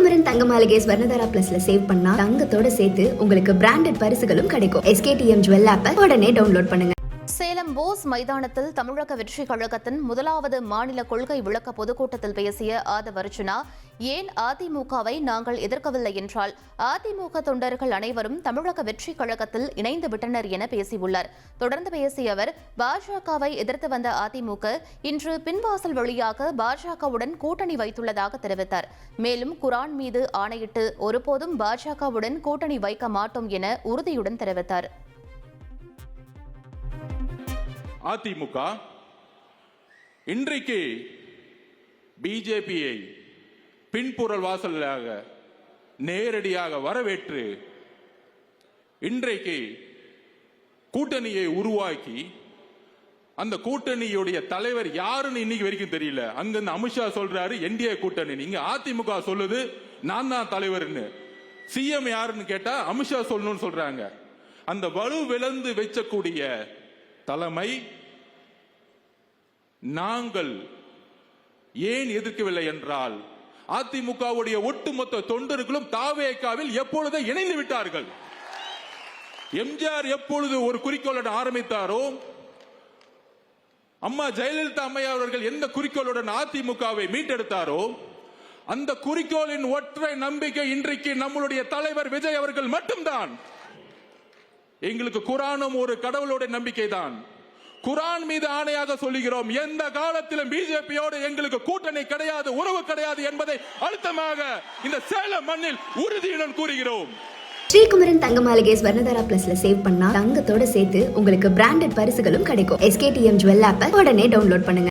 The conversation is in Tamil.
ஸ்ரீகுமரன் தங்க மாளிகை ஸ்வர்ணதாரா பிளஸ்ல சேவ் பண்ணா தங்கத்தோட சேர்த்து உங்களுக்கு பிராண்டட் பரிசுகளும் கிடைக்கும். SKTM ஜுவல் ஆப்பை உடனே டவுன்லோட் பண்ணுங்க. சேலம் போஸ் மைதானத்தில் தமிழக வெற்றி கழகத்தின் முதலாவது மாநில கொள்கை விளக்க பொதுக்கூட்டத்தில் பேசிய ஆதவ அர்ஜுனா, ஏன் அதிமுகவை நாங்கள் எதிர்க்கவில்லை என்றால் அதிமுக தொண்டர்கள் அனைவரும் தமிழக வெற்றி கழகத்தில் இணைந்து விட்டனர் என பேசியுள்ளார். தொடர்ந்து பேசிய அவர், பாஜகவை எதிர்த்து வந்த அதிமுக இன்று பின்வாசல் வழியாக பாஜகவுடன் கூட்டணி வைத்துள்ளதாக தெரிவித்தார். மேலும் குரான் மீது ஆணையிட்டு ஒருபோதும் பாஜகவுடன் கூட்டணி வைக்க மாட்டோம் என உறுதியுடன் தெரிவித்தார். அதிமுக இன்றைக்கு பிஜேபியை பின்புறல் வாசலாக நேரடியாக வரவேற்று இன்றைக்கு கூட்டணியை உருவாக்கி அந்த கூட்டணியுடைய தலைவர் யாருன்னு இன்னைக்கு வரைக்கும் தெரியல. அங்க அமித்ஷா சொல்றாரு என்டிஏ கூட்டணி, இங்க அதிமுக சொல்லுது நான் தான் தலைவர்னு. சிஎம் யாருன்னு கேட்டா அமித்ஷா சொல்லணும்னு சொல்றாங்க. அந்த வலு விளந்து வைக்கக்கூடிய தலைமை நாங்கள் ஏன் எதிர்க்கவில்லை என்றால் அதிமுகவுடைய ஒட்டுமொத்த தொண்டர்களும் தாவேகாவில் எப்பொழுது இணைந்து விட்டார்கள். எம்ஜிஆர் எப்பொழுது ஒரு குறிக்கோளுடன் ஆரம்பித்தாரோ, அம்மா ஜெயலலிதா அம்மையார் அவர்கள் எந்த குறிக்கோளுடன் அதிமுகவை மீட்டெடுத்தாரோ, அந்த குறிக்கோளின் ஒற்றை நம்பிக்கை இன்றைக்கு நம்மளுடைய தலைவர் விஜய் அவர்கள் மட்டும்தான். எங்களுக்கு குரானும் ஒரு கடவுளுடைய நம்பிக்கை தான். குரான் மீது ஆணையாக சொல்லுகிறோம், எந்த காலத்திலும் பிஜேபியோடு எங்களுக்கு கூட்டணி கிடையாது, உறவு கிடையாது என்பதை அழுத்தமாக இந்த சேலம் மண்ணில் உறுதியுடன் கூறுகிறோம். ஸ்ரீகுமரன் தங்க மாளிகை ஸ்வர்ணதாரா பிளஸ்ல சேவ் பண்ணா தங்கத்தோட சேர்த்து உங்களுக்கு பிராண்டட் பரிசுகளும் கிடைக்கும். SKTM ஜுவல் ஆப்பை உடனே டவுன்லோட் பண்ணுங்க.